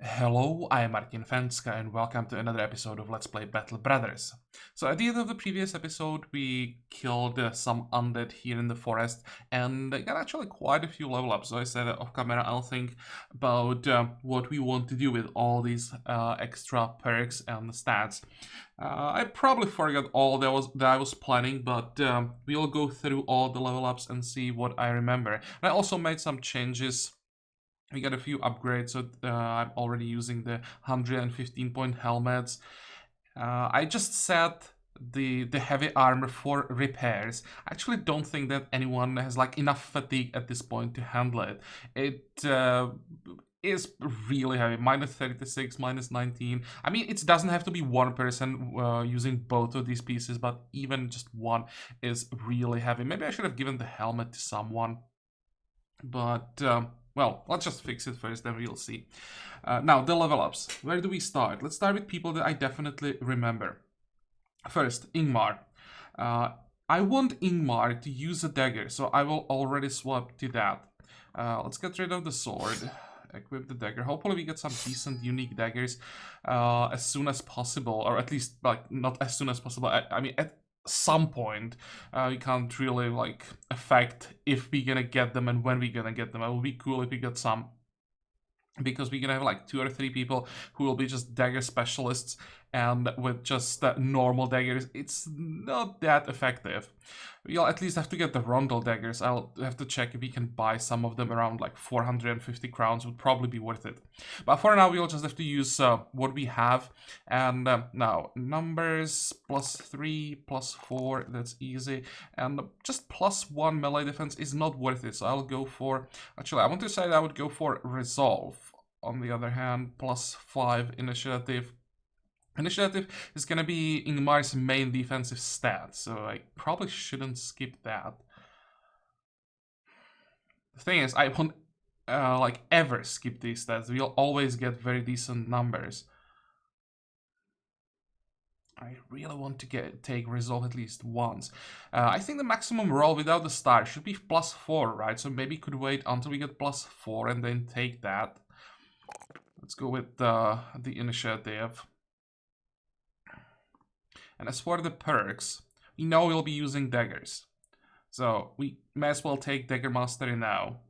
Hello, I am Fencka and welcome to another episode of Let's Play Battle Brothers. So at the end of the previous episode we killed some undead here in the forest and got actually quite a few level ups. So I said off camera I'll think about what we want to do with all these extra perks and stats. I probably forgot all that I was planning, but we'll go through all the level ups and see what I remember. And I also made some changes. We got a few upgrades, so I'm already using the 115-point helmets. I just set the heavy armor for repairs. I actually don't think that anyone has like enough fatigue at this point to handle it. It is really heavy, minus 36, minus 19. I mean, it doesn't have to be one person using both of these pieces, but even just one is really heavy. Maybe I should have given the helmet to someone, but well, let's just fix it first, then we'll see. Now, the level ups. Where do we start? Let's start with people that I definitely remember. First, Ingmar. I want Ingmar to use a dagger, so I will already swap to that. Let's get rid of the sword. Equip the dagger. Hopefully we get some decent unique daggers as soon as possible, or at least like not as soon as possible. I mean at some point. We can't really like affect if we're gonna get them and when we're gonna get them. It would be cool if we get some, because we're gonna have like 2 or 3 people who will be just dagger specialists, and with just normal daggers it's not that effective. We'll at least have to get the rondel daggers. I'll have to check if we can buy some of them around like 450 crowns. Would probably be worth it, but for now we'll just have to use what we have. And now numbers +3 +4, that's easy, and just +1 melee defense is not worth it, so I'll go for, actually I want to say that I would go for resolve. On the other hand, +5 initiative. Initiative is gonna be Ingmar's main defensive stat, so I probably shouldn't skip that. The thing is, I won't like ever skip these stats. We'll always get very decent numbers. I really want to take resolve at least once. I think the maximum roll without the star should be +4, right? So maybe could wait until we get +4 and then take that. Let's go with the initiative. And as for the perks, we know we'll be using daggers, so we may as well take Dagger Mastery now.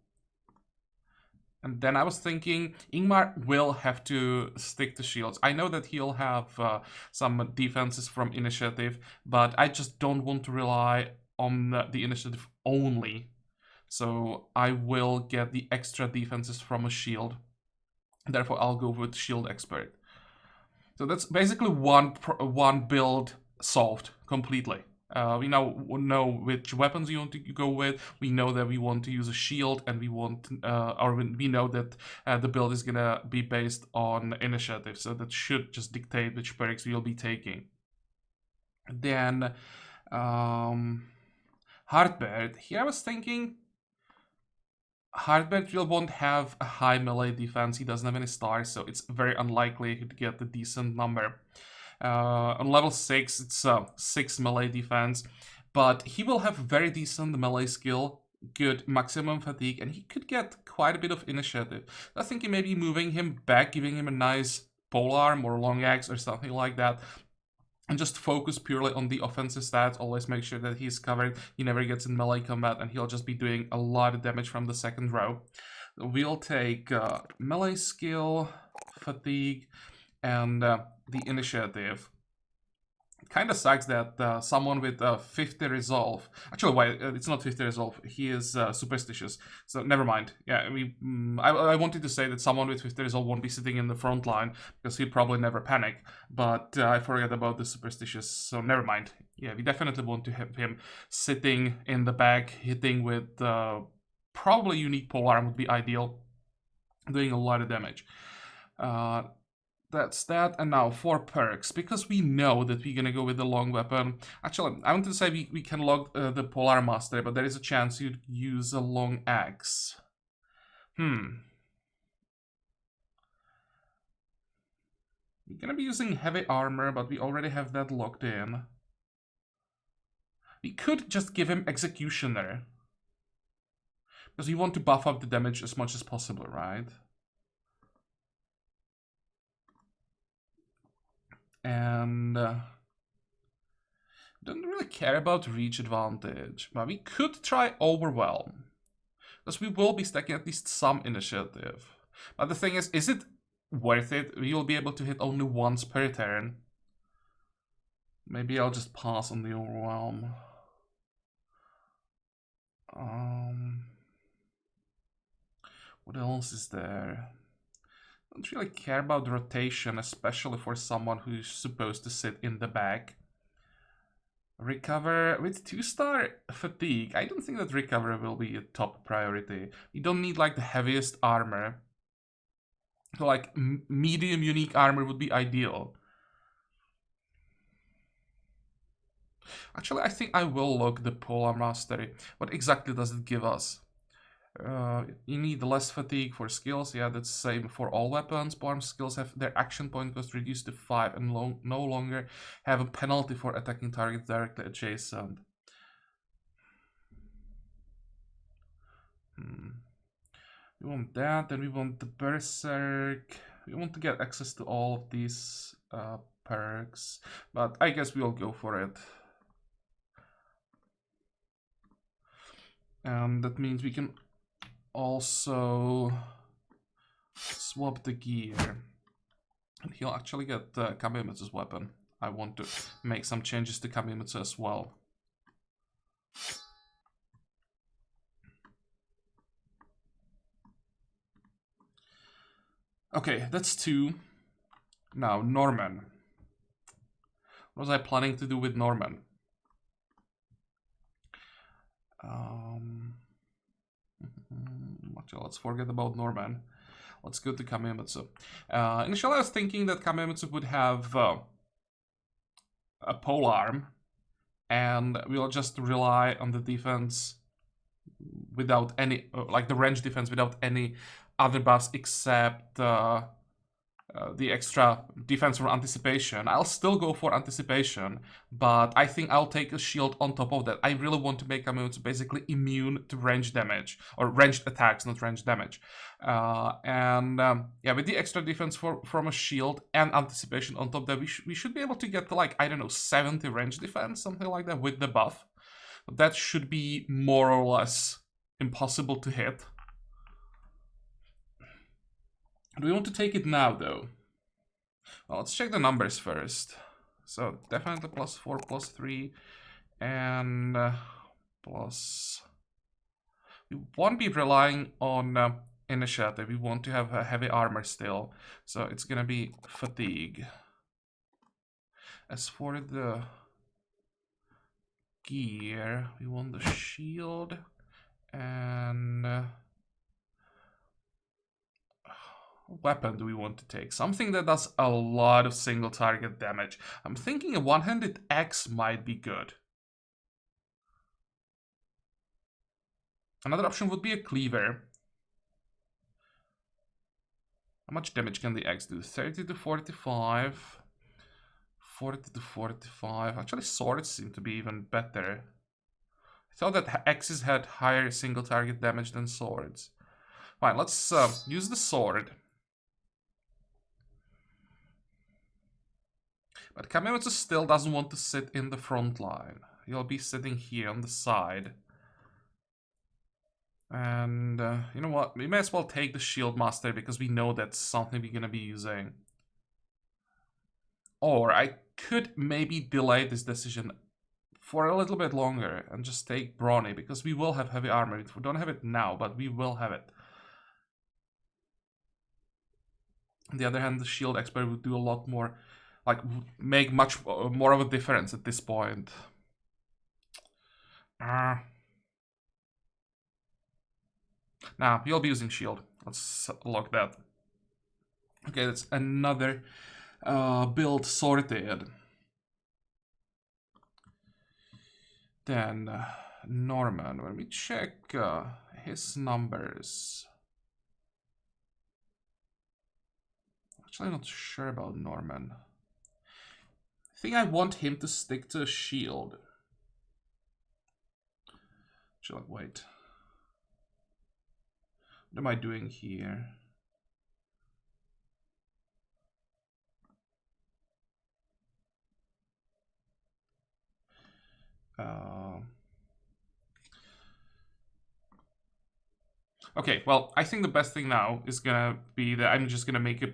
And then I was thinking Ingmar will have to stick to shields. I know that he'll have some defenses from initiative, but I just don't want to rely on the initiative only. So I will get the extra defenses from a shield. Therefore, I'll go with Shield Expert. So that's basically one build solved completely. We now know which weapons we want to go with. We know that we want to use a shield, and we want, we know that the build is gonna be based on initiative. So that should just dictate which perks we'll be taking. Then, Heartbeard. Here I was thinking Heartbeard won't have a high melee defense. He doesn't have any stars, so it's very unlikely to get a decent number. On level 6, it's 6 melee defense, but he will have very decent melee skill, good maximum fatigue, and he could get quite a bit of initiative. I think maybe moving him back, giving him a nice polearm or long axe or something like that, and just focus purely on the offensive stats. Always make sure that he's covered, he never gets in melee combat, and he'll just be doing a lot of damage from the second row. We'll take melee skill, fatigue, and the initiative. It kind of sucks that someone with 50 resolve, actually wait, it's not 50 resolve, he is superstitious, so never mind. Yeah, I wanted to say that someone with 50 resolve won't be sitting in the front line, because he'd probably never panic, but I forgot about the superstitious, so never mind. Yeah, we definitely want to have him sitting in the back, hitting with probably unique polearm would be ideal, doing a lot of damage. That's that. And now for perks, because we know that we're gonna go with the long weapon. Actually, I want to say we can log the Polar Master, but there is a chance you'd use a long axe. We're gonna be using heavy armor, but we already have that locked in. We could just give him Executioner, because we want to buff up the damage as much as possible, right? And don't really care about reach advantage, but we could try overwhelm, because we will be stacking at least some initiative. But the thing is it worth it? We will be able to hit only once per turn. Maybe I'll just pass on the overwhelm. What else is there? I don't really care about rotation, especially for someone who's supposed to sit in the back. Recover with 2-star fatigue. I don't think that recover will be a top priority. You don't need like the heaviest armor. So like medium unique armor would be ideal. Actually, I think I will look the Polar Mastery. What exactly does it give us? You need less fatigue for skills. Yeah, that's the same for all weapons. Polearm skills have their action point cost reduced to 5 and no longer have a penalty for attacking targets directly adjacent. We want that, then we want the Berserk. We want to get access to all of these perks, but I guess we'll go for it. And that means we can also swap the gear. And he'll actually get Kamemitsu's weapon. I want to make some changes to Kamemitsu as well. Okay, that's 2. Now, Norman. What was I planning to do with Norman? Actually, let's forget about Norman. Let's go to Kamemitsu. Initially, I was thinking that Kamemitsu would have a polearm, and we'll just rely on the defense without any, like the range defense without any other buffs except the extra defense from anticipation. I'll still go for anticipation, but I think I'll take a shield on top of that. I really want to make Kamemitsu basically immune to range damage, or ranged attacks, not range damage. Yeah, with the extra defense from a shield and anticipation on top, that we should be able to get to like, I don't know, 70 range defense, something like that with the buff. That should be more or less impossible to hit. Do we want to take it now, though? Well, let's check the numbers first. So, definitely +4, +3, and plus... We won't be relying on initiative. We want to have a heavy armor still. So, it's gonna be fatigue. As for the gear, we want the shield and... weapon do we want to take? Something that does a lot of single target damage. I'm thinking a one-handed axe might be good. Another option would be a cleaver. How much damage can the axe do? 30 to 45. 40 to 45. Actually, swords seem to be even better. I thought that axes had higher single target damage than swords. Fine, let's use the sword. But Kamemitsu still doesn't want to sit in the front line. He'll be sitting here on the side. And you know what? We may as well take the Shield Master because we know that's something we're gonna be using. Or I could maybe delay this decision for a little bit longer and just take Brawny because we will have heavy armor. We don't have it now, but we will have it. On the other hand, the Shield Expert would do a lot more, like, make much more of a difference at this point. Nah, you'll be using shield. Let's lock that. Okay, that's another build sorted. Then Norman, when we check his numbers. Actually, I'm not sure about Norman. I think I want him to stick to a shield. Actually, wait. What am I doing here? Okay, well, I think the best thing now is gonna be that I'm just gonna make a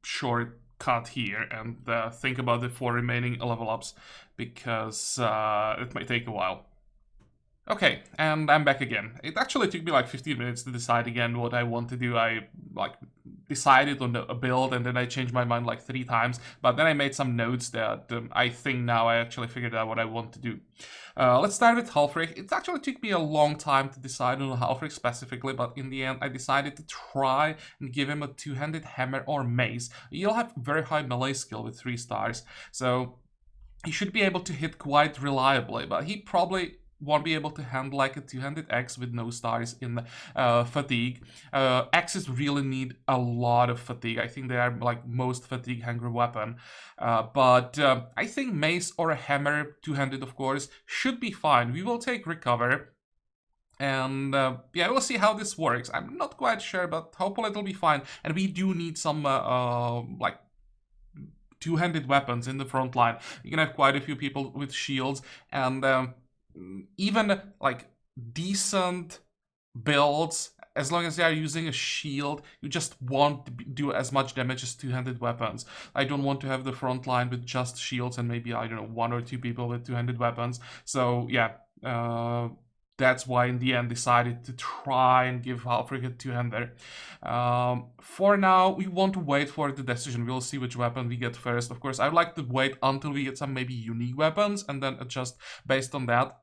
short cut here and think about the 4 remaining level ups, because it might take a while. Okay, and I'm back again. It actually took me like 15 minutes to decide again what I want to do. I like decided on a build and then I changed my mind like 3 times, but then I made some notes that I think now I actually figured out what I want to do. Let's start with Halfrig. It actually took me a long time to decide on Halfrig specifically, but in the end I decided to try and give him a 2-handed hammer or mace. He'll have very high melee skill with 3 stars, so he should be able to hit quite reliably, but he probably won't be able to handle like a 2-handed axe with no stars in fatigue. Axes really need a lot of fatigue. I think they are like most fatigue hungry weapon. But I think mace or a hammer, 2-handed of course, should be fine. We will take recover. And yeah, we'll see how this works. I'm not quite sure, but hopefully it'll be fine. And we do need some like 2-handed weapons in the front line. You can have quite a few people with shields, and even like decent builds, as long as they are using a shield, you just won't do as much damage as 2-handed weapons. I don't want to have the front line with just shields and maybe, I don't know, 1 or 2 people with 2-handed weapons. So yeah, that's why in the end decided to try and give Halfrig a 2-hander. For now, we want to wait for the decision. We'll see which weapon we get first. Of course, I'd like to wait until we get some maybe unique weapons and then adjust based on that.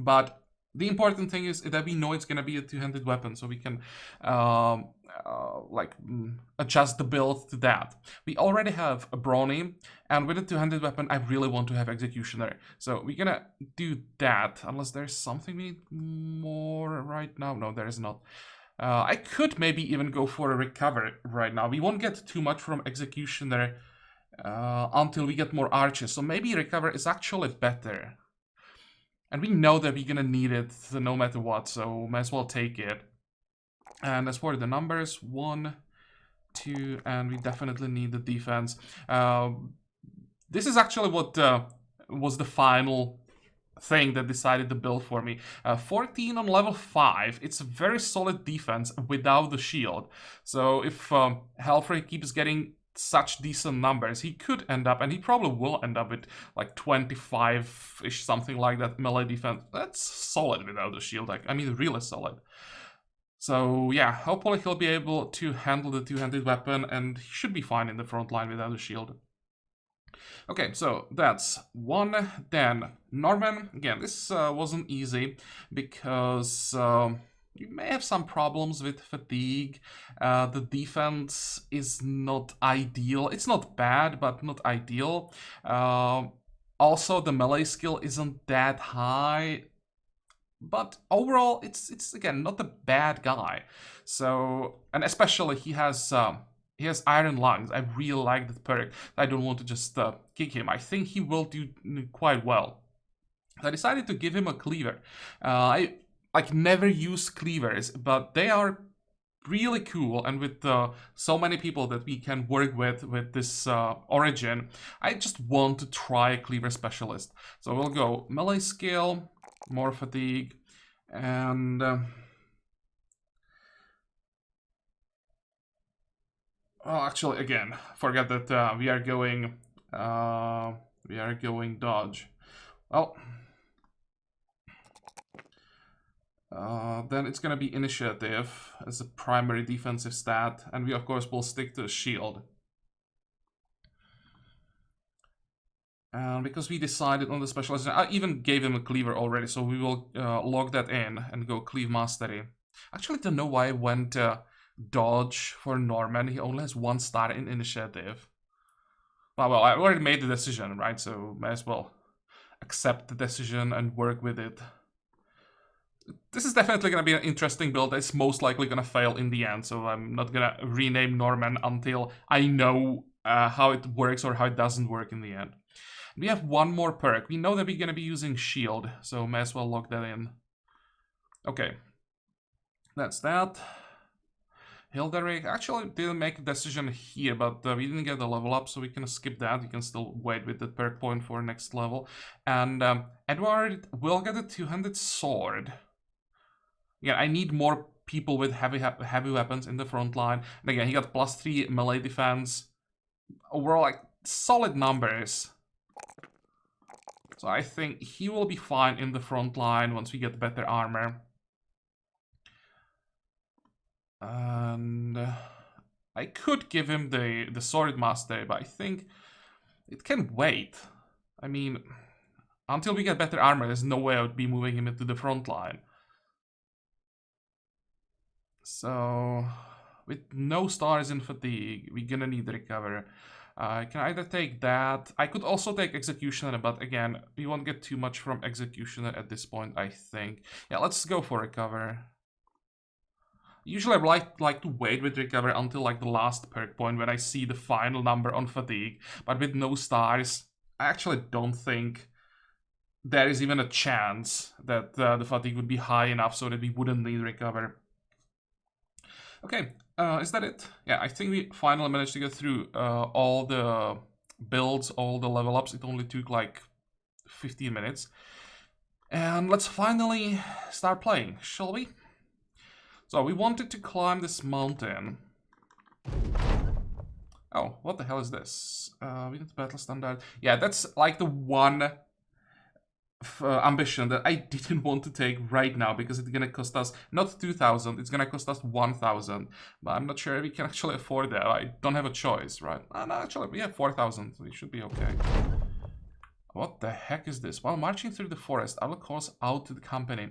But the important thing is that we know it's gonna be a 2-handed weapon, so we can adjust the build to that. We already have a brawny, and with a 2-handed weapon, I really want to have executioner. So we're gonna do that, unless there's something we need more right now. No, there is not. I could maybe even go for a recover right now. We won't get too much from executioner until we get more archers. So maybe recover is actually better. And we know that we're gonna need it no matter what, so might as well take it. And as for the numbers, 1, 2, and we definitely need the defense. This is actually what was the final thing that decided the build for me. 14 on level 5, it's a very solid defense without the shield. So if Halfrig keeps getting such decent numbers, he could end up, and he probably will end up with like 25-ish, something like that, melee defense. That's solid without the shield, I mean really solid. So yeah, hopefully he'll be able to handle the 2-handed weapon, and he should be fine in the front line without the shield. Okay, so that's 1. Then Norman, again, this wasn't easy because you may have some problems with fatigue. The defense is not ideal. It's not bad, but not ideal. Also, the melee skill isn't that high. But overall, it's again not a bad guy. So, and especially he has iron lungs. I really like that perk. I don't want to just kick him. I think he will do quite well. I decided to give him a cleaver. I like never use cleavers, but they are really cool, and with so many people that we can work with this origin, I just want to try a cleaver specialist. So we'll go melee skill, more fatigue, and oh, actually, again, forget that we are going dodge. Well, then it's gonna be initiative as a primary defensive stat, and we of course will stick to the shield. And because we decided on the specialization, I even gave him a cleaver already, so we will log that in and go cleave mastery. Actually, don't know why I went dodge for Norman. He only has 1 star in initiative. Well, I already made the decision, right? So might as well accept the decision and work with it. This is definitely going to be an interesting build. It's most likely going to fail in the end, so I'm not going to rename Norman until I know how it works or how it doesn't work in the end. We have 1 more perk. We know that we're going to be using shield, so may as well log that in. Okay, that's that. Hilderic actually didn't make a decision here, but we didn't get the level up, so we can skip that. We can still wait with the perk point for next level. And Edward will get a two-handed sword. Yeah, I need more people with heavy weapons in the front line. And again, he got +3 melee defense. Overall, like, solid numbers. So I think he will be fine in the front line once we get better armor. And I could give him the sword master, but I think it can wait. I mean, until we get better armor, there's no way I would be moving him into the front line. So, with no stars in fatigue, we're gonna need the recover. I can either take that. I could also take Executioner, but again, we won't get too much from Executioner at this point, I think. Yeah, let's go for recover. Usually I like to wait with recover until like the last perk point when I see the final number on fatigue, but with no stars, I actually don't think there is even a chance that the fatigue would be high enough so that we wouldn't need recover. Okay, is that it? Yeah, I think we finally managed to get through all the builds, all the level ups. It only took like 15 minutes. And let's finally start playing, shall we? So we wanted to climb this mountain. Oh, what the hell is this? We need battle standard. Yeah, that's like the one ambition that I didn't want to take right now because it's gonna cost us not 2,000, it's gonna cost us 1,000. But I'm not sure we can actually afford that. I don't have a choice, right? No, actually, we have 4,000. We should be okay. What the heck is this? While marching through the forest, Outlook calls out to the company.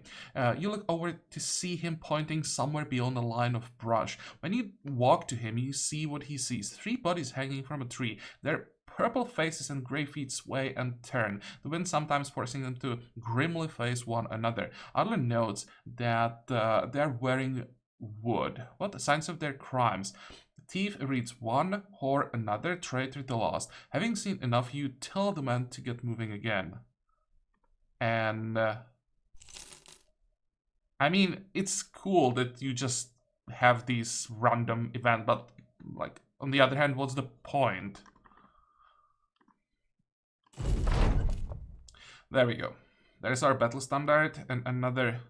You look over to see him pointing somewhere beyond a line of brush. When you walk to him, you see what he sees. 3 bodies hanging from a tree. Their purple faces and gray feet sway and turn, the wind sometimes forcing them to grimly face one another. Outlook notes that they're wearing wood. What signs of their crimes? Thief reads one, whore another, traitor the last. Having seen enough, you tell the man to get moving again. And I mean, it's cool that you just have these random events, but like on the other hand, what's the point? There we go. There's our battle standard and another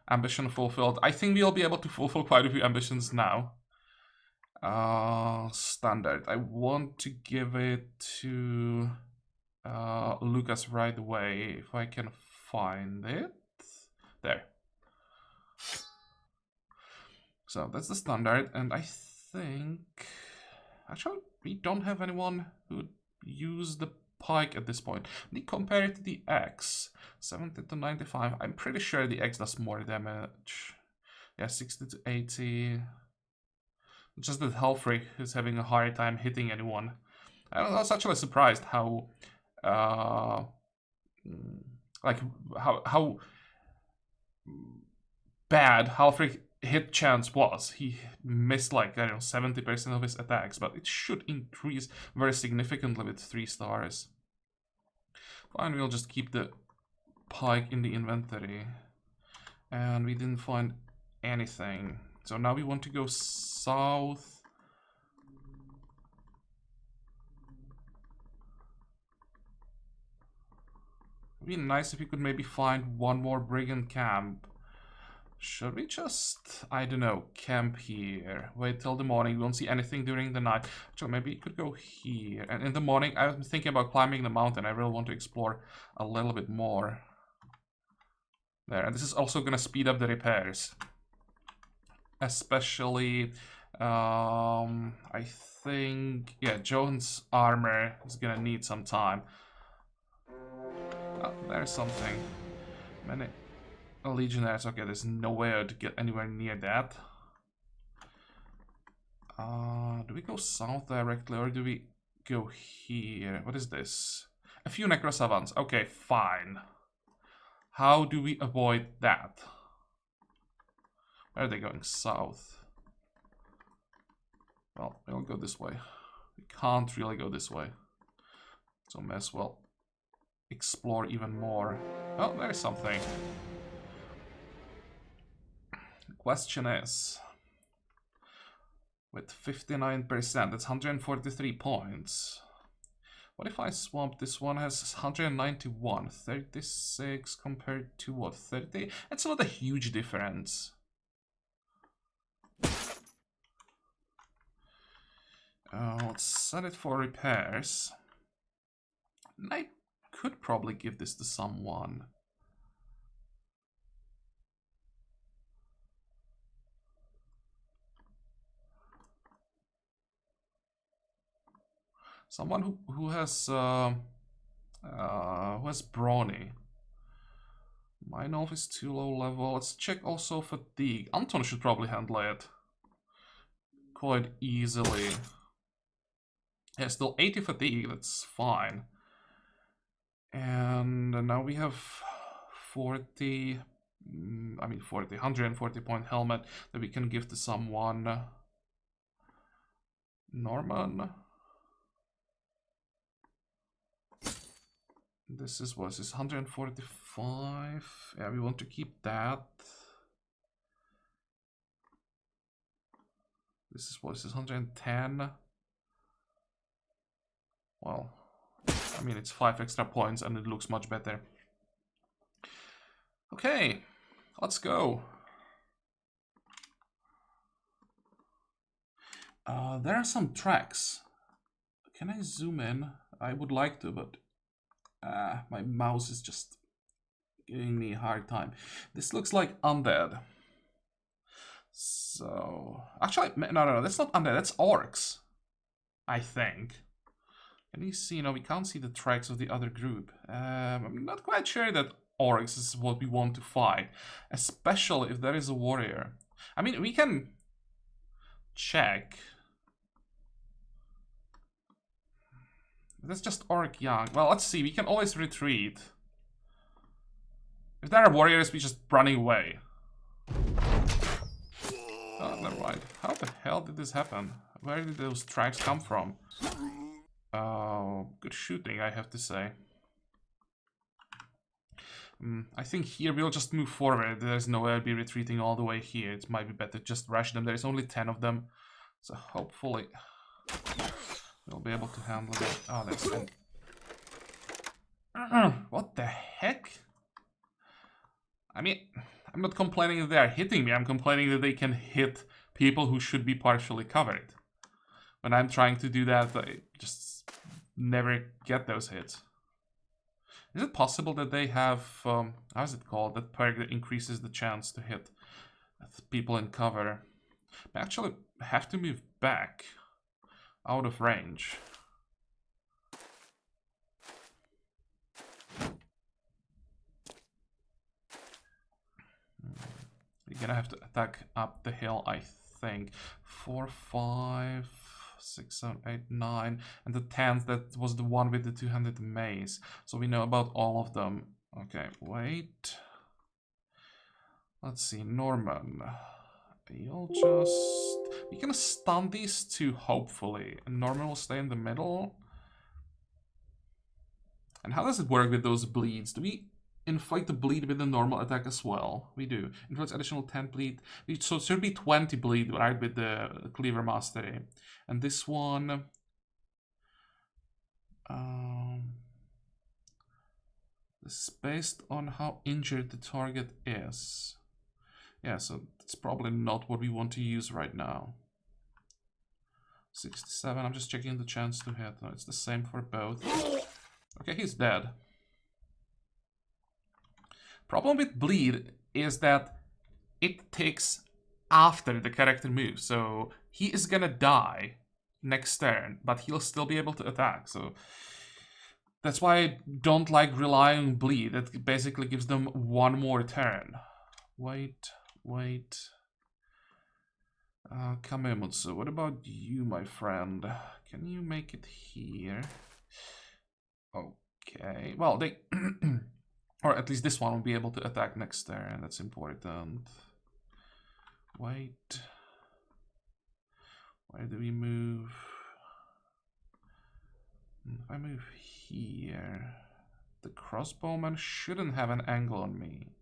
ambition fulfilled. I think we'll be able to fulfill quite a few ambitions now. Standard. I want to give it to Lucas right away if I can find it. There. So that's the standard, and I think actually we don't have anyone who would use the pike at this point. We compare it to the X. 70 to 95. I'm pretty sure the X does more damage. Yeah, 60 to 80. Just that Halfrey is having a hard time hitting anyone. I was actually surprised how like how bad Halfrey hit chance was. He missed like, I don't know, 70% of his attacks, but it should increase very significantly with 3 stars. Fine, we'll just keep the pike in the inventory. And we didn't find anything. So now we want to go south. It'd be nice if we could maybe find one more brigand camp. Should we just, I don't know, camp here? Wait till the morning, we won't see anything during the night. So maybe we could go here. And in the morning, I'm thinking about climbing the mountain. I really want to explore a little bit more. There, and this is also gonna speed up the repairs. Especially, I think, yeah, Joan's armor is gonna need some time. Oh, there's something. Many legionnaires. Okay, there's no way to get anywhere near that. Do we go south directly or do we go here? What is this? A few necrosavants. Okay, fine. How do we avoid that? Where are they going? South. Well, we'll go this way. We can't really go this way. So may as well explore even more. Oh, there's something. The question is, with 59%. That's 143 points. What if I swap this one? Has 191, 36 compared to what, 30? That's not a huge difference. Let's set it for repairs. I could probably give this to someone. Someone who has brawny. My Nolf is too low level. Let's check also fatigue. Anton should probably handle it quite easily. Yeah, still 80 fatigue, that's fine. And now we have 40, 140 point helmet that we can give to someone. Norman. This is, what is this, 145? Yeah, we want to keep that. This is, what is this, 110? Well, I mean, it's 5 extra points and it looks much better. Okay, let's go. There are some tracks. Can I zoom in? I would like to, but my mouse is just giving me a hard time. This looks like undead. So, actually, no, that's not undead, that's orcs, I think. Can you see? No, we can't see the tracks of the other group. I'm not quite sure that orcs is what we want to fight, especially if there is a warrior. I mean, we can check. That's just orc young. Well, let's see. We can always retreat. If there are warriors, we just running away. Oh, never mind. How the hell did this happen? Where did those tracks come from? Good shooting, I have to say. I think here we'll just move forward. There's no way I'll be retreating all the way here. It might be better just rush them. There's only 10 of them. So hopefully we'll be able to handle it. Oh, that's good. What the heck? I mean, I'm not complaining that they are hitting me. I'm complaining that they can hit people who should be partially covered. When I'm trying to do that, I just never get those hits. Is it possible that they have, how is it called, that perk that increases the chance to hit people in cover? I actually have to move back out of range. You're gonna have to attack up the hill, I think. 4, 5, 6, 7, 8, 9. And the 10th, that was the one with the 200 mace. So we know about all of them. Okay, wait. Let's see, Norman. You'll just... We can stun these two, hopefully. And Norman will stay in the middle. And how does it work with those bleeds? Do we inflict the bleed with the normal attack as well? We do. Inflicts additional 10 bleed. So it should be 20 bleed, right, with the Cleaver Mastery. And this one... this is based on how injured the target is. Yeah, so it's probably not what we want to use right now. 67, I'm just checking the chance to hit. No, it's the same for both. Okay, he's dead. Problem with bleed is that it takes after the character moves, so he is gonna die next turn, but he'll still be able to attack, so that's why I don't like relying on bleed. It basically gives them one more turn. Wait. Kamemutsu, what about you, my friend? Can you make it here? Okay, well, they... or at least this one will be able to attack next turn, that's important. Wait. Where do we move? If I move here, the crossbowman shouldn't have an angle on me.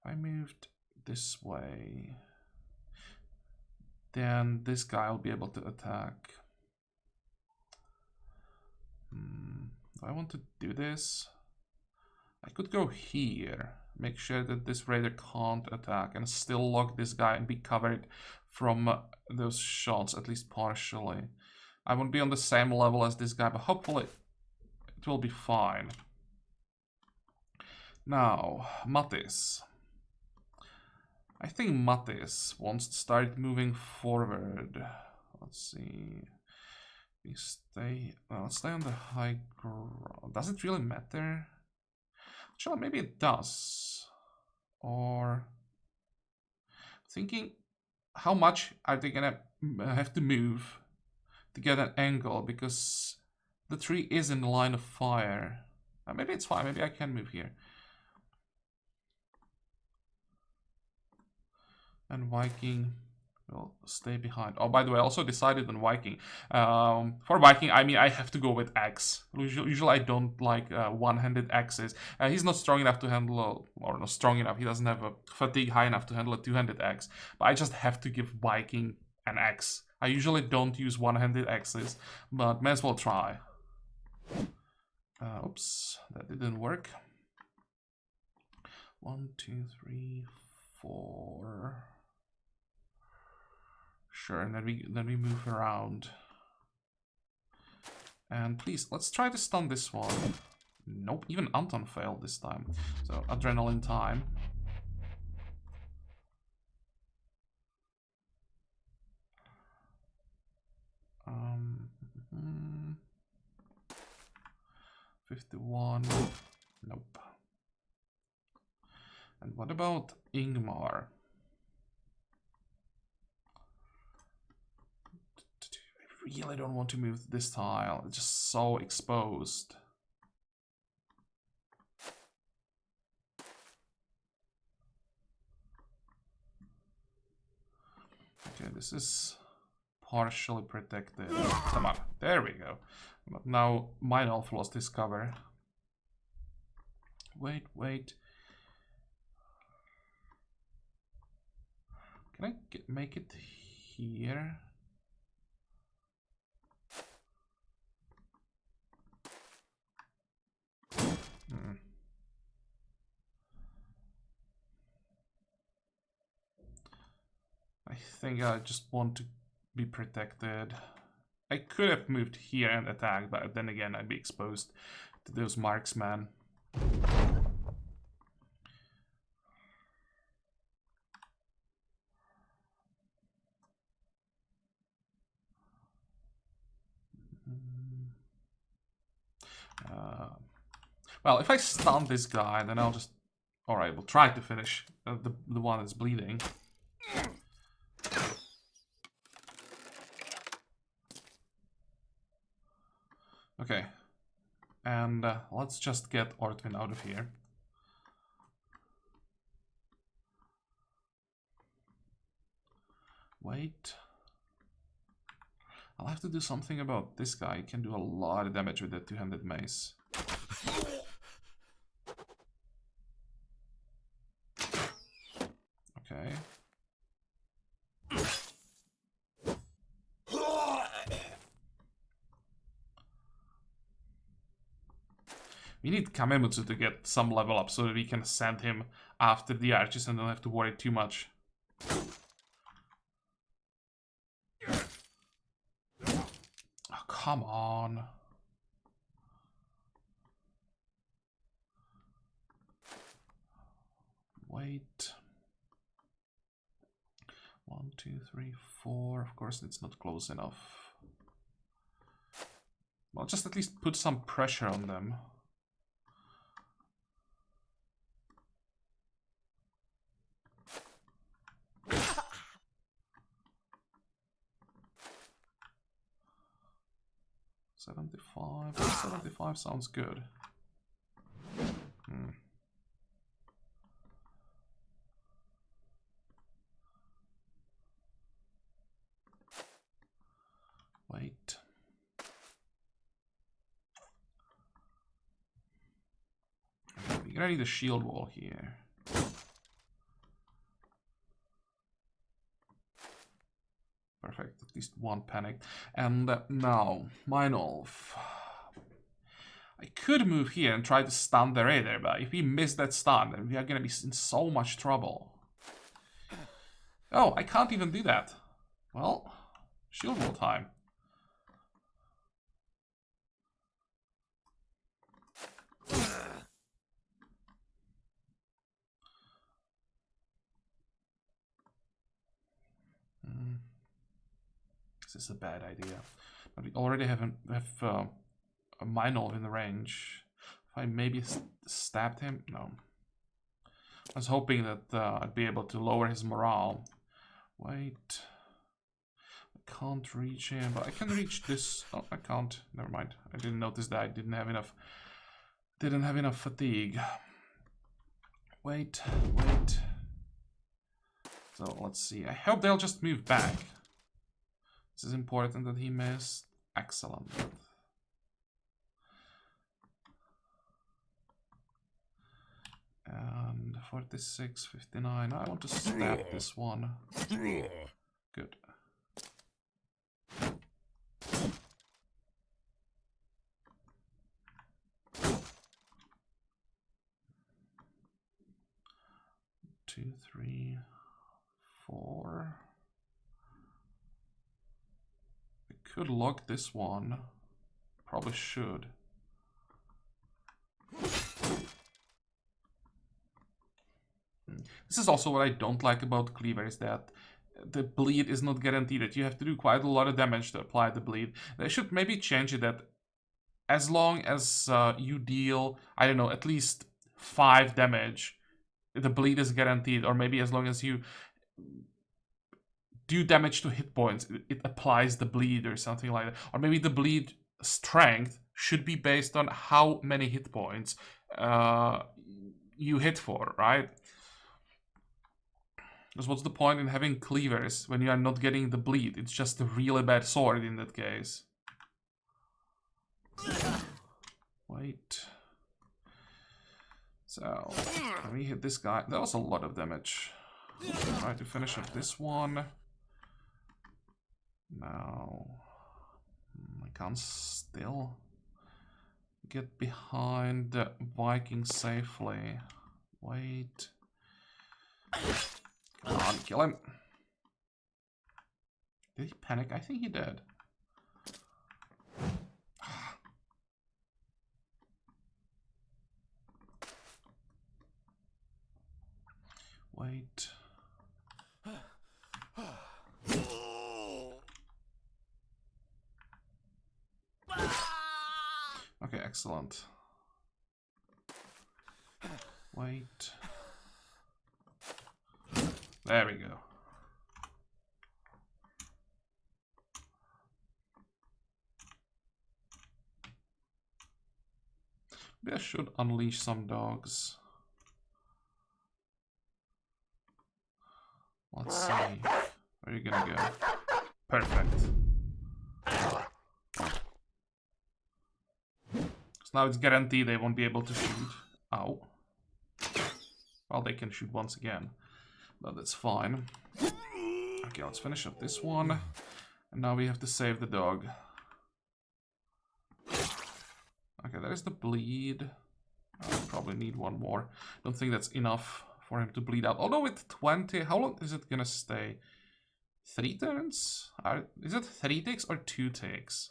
If I moved this way, then this guy will be able to attack. Do I want to do this? I could go here, make sure that this raider can't attack, and still lock this guy and be covered from those shots, at least partially. I won't be on the same level as this guy, but hopefully it will be fine. Now, Mattis. I think Mattis wants to start moving forward. Let's see. We stay. Let's stay on the high ground. Does it really matter? Actually, maybe it does. Or thinking, how much are they gonna have to move to get an angle? Because the tree is in the line of fire. Maybe it's fine. Maybe I can move here. And Viking will stay behind. Oh, by the way, I also decided on Viking. For Viking, I mean, I have to go with axe. Usually I don't like one-handed axes. He's not strong enough to handle, or not strong enough, he doesn't have a fatigue high enough to handle a two-handed axe. But I just have to give Viking an axe. I usually don't use one-handed axes, but may as well try. Oops, that didn't work. 1, 2, 3, 4... Sure, and then we move around. And please, let's try to stun this one. Nope, even Anton failed this time. So, adrenaline time. Um, 51. Nope. And what about Ingmar? I really don't want to move this tile. It's just so exposed. Okay, this is partially protected. Come on, there we go. But now Mine Elf lost his cover. Wait. Can I make it here? I think I just want to be protected. I could have moved here and attacked, but then again I'd be exposed to those marksmen. Well, if I stun this guy, then I'll just... Alright, we'll try to finish the one that's bleeding. Okay. And let's just get Ortwin out of here. Wait. I'll have to do something about this guy. He can do a lot of damage with that two-handed mace. Okay. We need Kamemutsu to get some level up so that we can send him after the archers and don't have to worry too much. Oh, come on. Wait. 1, 2, 3, 4. Of course, it's not close enough. Well, just at least put some pressure on them. $75 sounds good. Wait. We're gonna need a shield wall here. At least one panic. And now, Meinolf. I could move here and try to stun the raider, but if we miss that stun, then we are gonna be in so much trouble. Oh, I can't even do that. Well, shield wall time. This is a bad idea. But we already have a Meinolf in the range. If I maybe stabbed him? No. I was hoping that I'd be able to lower his morale. Wait. I can't reach him, but I can reach this. Oh, I can't. Never mind. I didn't notice that I didn't have enough. Didn't have enough fatigue. Wait. So let's see. I hope they'll just move back. This is important that he missed. Excellent. And 46, 59. I want to stab this one. Good. Two, three, four. I could lock this one. Probably should. This is also what I don't like about Cleaver, is that the bleed is not guaranteed. That you have to do quite a lot of damage to apply the bleed. They should maybe change it that as long as you deal, I don't know, at least 5 damage, the bleed is guaranteed. Or maybe as long as you do damage to hit points, it applies the bleed or something like that. Or maybe the bleed strength should be based on how many hit points you hit for, right? Because what's the point in having cleavers when you are not getting the bleed? It's just a really bad sword in that case. Wait. So, can we hit this guy? That was a lot of damage. Try to finish up this one. Now, I can't still get behind the Viking safely. Wait. Come on, kill him. Did he panic? I think he did. Wait. Okay, excellent. Wait. There we go. Maybe I should unleash some dogs. Let's see. Where are you gonna go? Perfect. So now it's guaranteed they won't be able to shoot. Ow. Well, they can shoot once again. But that's fine. Okay, let's finish up this one. And now we have to save the dog. Okay, there's the bleed. I probably need one more. Don't think that's enough for him to bleed out. Although with 20, how long is it gonna stay? 3 turns? Is it 3 takes or 2 takes?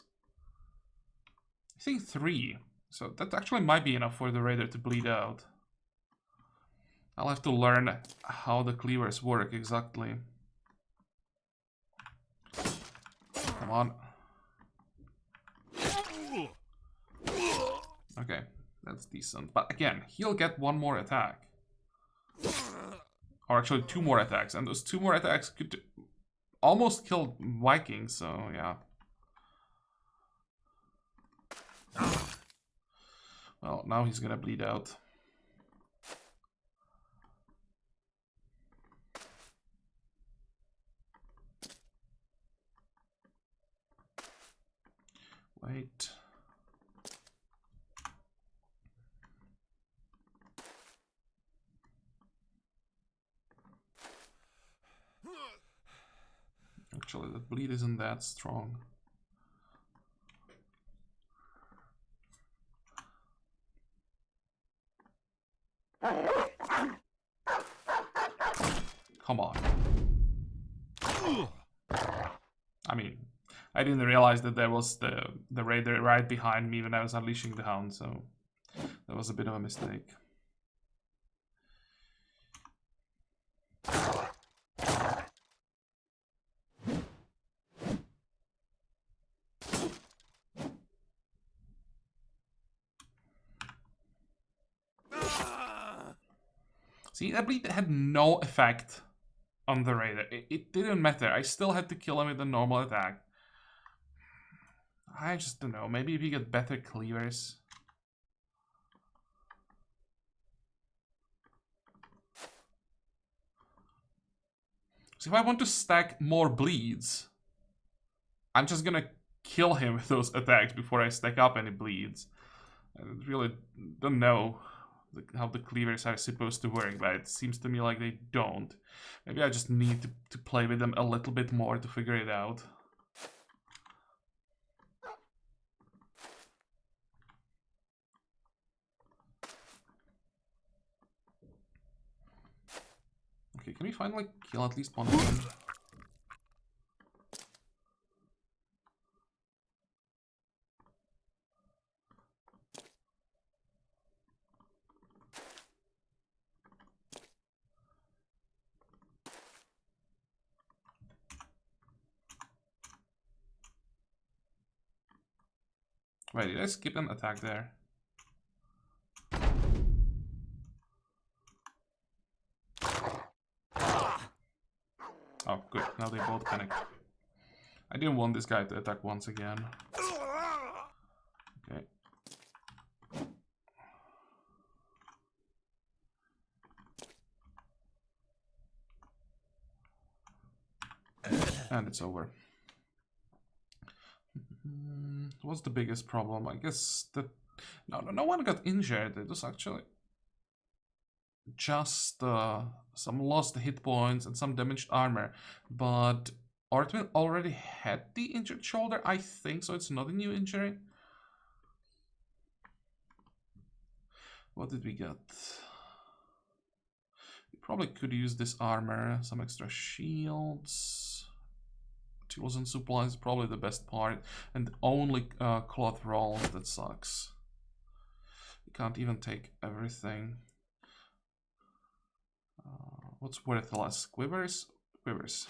I think 3. So that actually might be enough for the raider to bleed out. I'll have to learn how the cleavers work exactly. Come on. Okay, that's decent. But again, he'll get 1 more attack. Or actually 2 more attacks. And those 2 more attacks could almost kill Vikings, so yeah. Well, now he's gonna bleed out. Wait. Actually, the bleed isn't that strong. Come on. I mean, I didn't realize that there was the raider right behind me when I was unleashing the hound, so that was a bit of a mistake. See, that bleed had no effect on the raider. It didn't matter. I still had to kill him with a normal attack. I just don't know. Maybe if you get better cleavers. So if I want to stack more bleeds, I'm just gonna kill him with those attacks before I stack up any bleeds. I really don't know how the cleavers are supposed to work, but it seems to me like they don't. Maybe I just need to play with them a little bit more to figure it out. Okay, can we finally kill at least one of them? Wait, did I skip an attack there? Oh, good. Now they both panic. I didn't want this guy to attack once again. Okay. And it's over. What's the biggest problem? I guess that no one got injured. It was actually just some lost hit points and some damaged armor. But Ortwin already had the injured shoulder, I think, so it's not a new injury. What did we get? We probably could use this armor, some extra shields. Tools and supplies, probably the best part. And only cloth rolls, that sucks. We can't even take everything. What's worthless? Quivers? Quivers.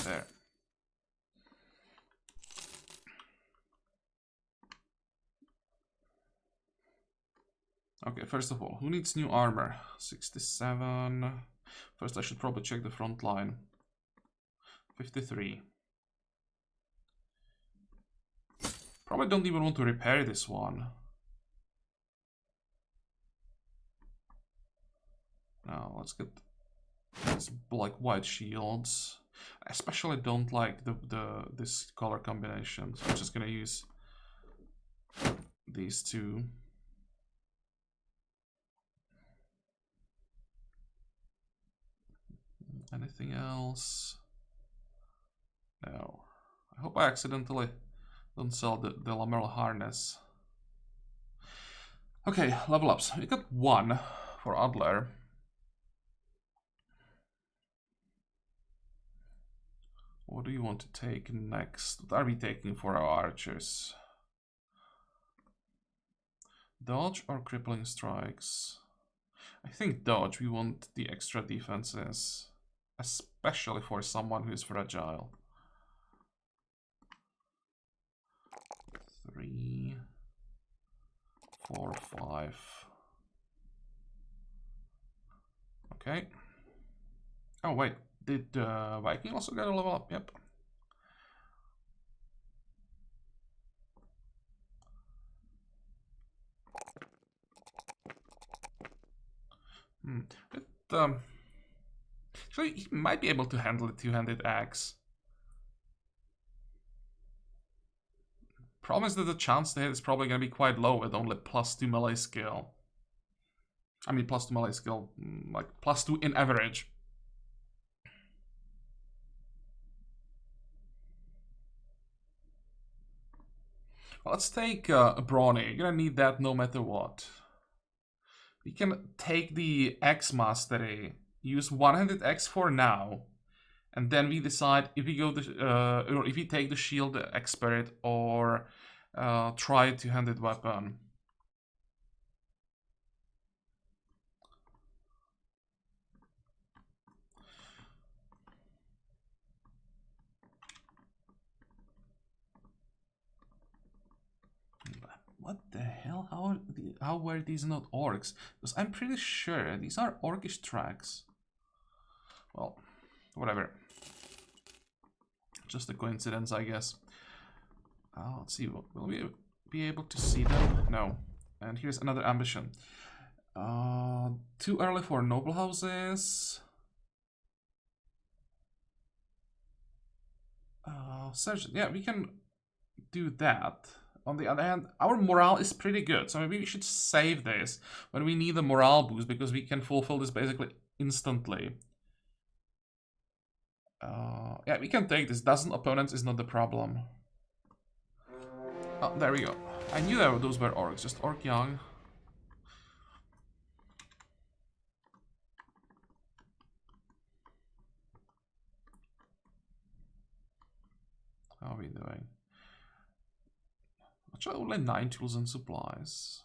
There. Okay, first of all, who needs new armor? 67. First, I should probably check the front line. 53. Probably don't even want to repair this one. Now, let's get these like white shields. I especially don't like this color combination, so I'm just gonna use these two. Anything else? No. I hope I accidentally don't sell the lamellar harness. Okay, level ups. We got 1 for Adler. What do you want to take next? What are we taking for our archers? Dodge or crippling strikes? I think dodge. We want the extra defenses, especially for someone who is fragile. 3, 4, 5. Okay. Oh wait, did Viking also get a level up? Yep. Actually, he might be able to handle a two-handed axe. Problem is that the chance to hit is probably going to be quite low with only +2 melee skill. I mean, +2 melee skill, like +2 in average. Let's take a Brawny. You're gonna need that no matter what. We can take the X Mastery, use one-handed X for now, and then we decide if we go or if we take the Shield Expert or try a two-handed weapon. What the hell? How were these not orcs? Because I'm pretty sure these are orcish tracks. Well, whatever. Just a coincidence, I guess. Let's see. Will we be able to see them? No. And here's another ambition. Too early for noble houses. Sergeant. Yeah, we can do that. On the other hand, our morale is pretty good, so maybe we should save this when we need a morale boost, because we can fulfill this basically instantly. Yeah, we can take this. Dozen opponents is not the problem. Oh, there we go. I knew that those were orcs, just orc young. How are we doing? Actually, only 9 tools and supplies.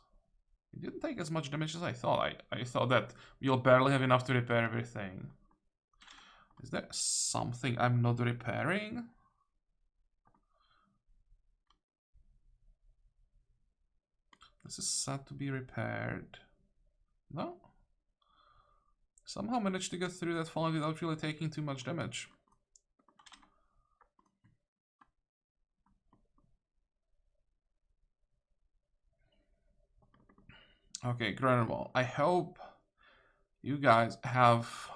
It didn't take as much damage as I thought. I thought that we'll barely have enough to repair everything. Is there something I'm not repairing? This is sad to be repaired. No? Somehow managed to get through that fight without really taking too much damage. Okay, Grenwall. I hope you guys have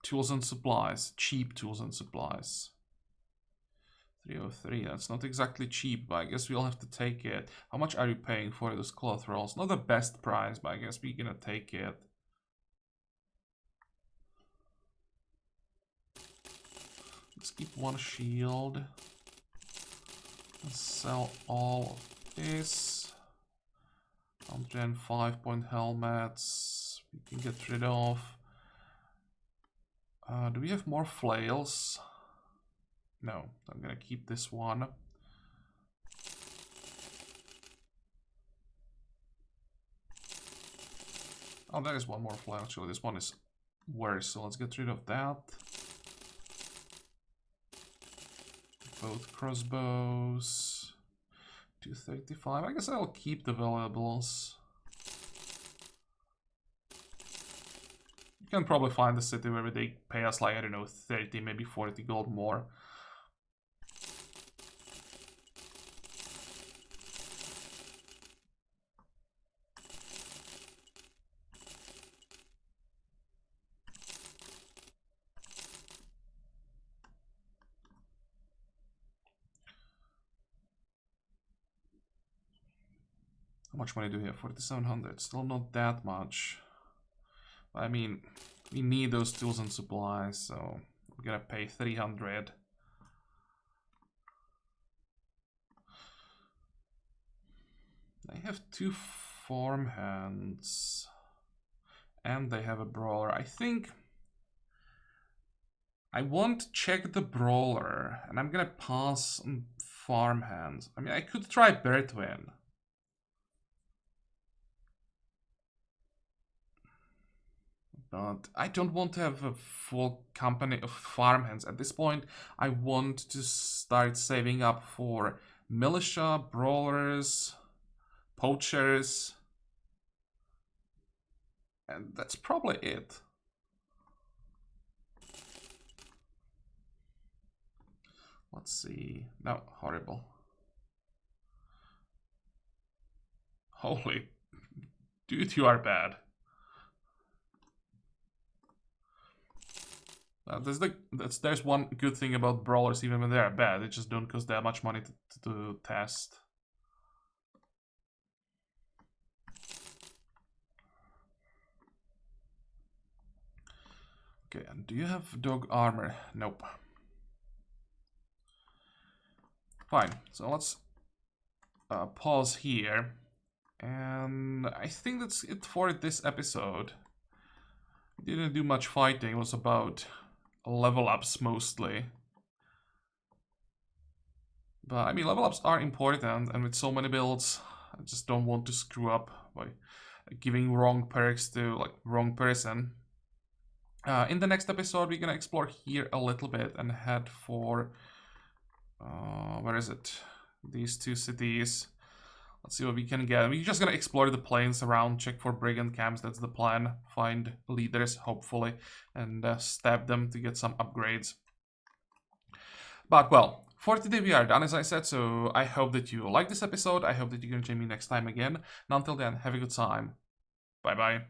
tools and supplies. Cheap tools and supplies. 303, that's not exactly cheap, but I guess we'll have to take it. How much are you paying for those cloth rolls? Not the best price, but I guess we're gonna take it. Let's keep one shield. Let's sell all of this. 105-point helmets. We can get rid of. Do we have more flails? No, I'm gonna keep this one. Oh, there is one more flail. Actually, this one is worse, so let's get rid of that. Both crossbows. 235. I guess I'll keep the valuables. You can probably find a city where they pay us like, I don't know, 30, maybe 40 gold more. How much money do we have? 4,700. Still not that much. I mean, we need those tools and supplies, so we're gonna pay 300. They have 2 farmhands. And they have a brawler. I think I want to check the brawler, and I'm gonna pass on farmhands. I mean, I could try Bertwin. But I don't want to have a full company of farmhands. At this point, I want to start saving up for militia, brawlers, poachers. And that's probably it. Let's see. No, horrible. Holy. Dude, you are bad. There's one good thing about brawlers, even when they are bad. They just don't cost that much money to test. Okay, and do you have dog armor? Nope. Fine, so let's pause here. And I think that's it for this episode. Didn't do much fighting, it was about level ups mostly. But I mean, level ups are important, and with so many builds, I just don't want to screw up by giving wrong perks to like wrong person. In the next episode, we're gonna explore here a little bit and head for where is it? These two cities. Let's see what we can get. We're just gonna explore the plains around, check for brigand camps. That's the plan. Find leaders, hopefully, and stab them to get some upgrades. But well, for today we are done, as I said, so I hope that you like this episode. I hope that you're gonna join me next time again. And until then, have a good time. Bye bye.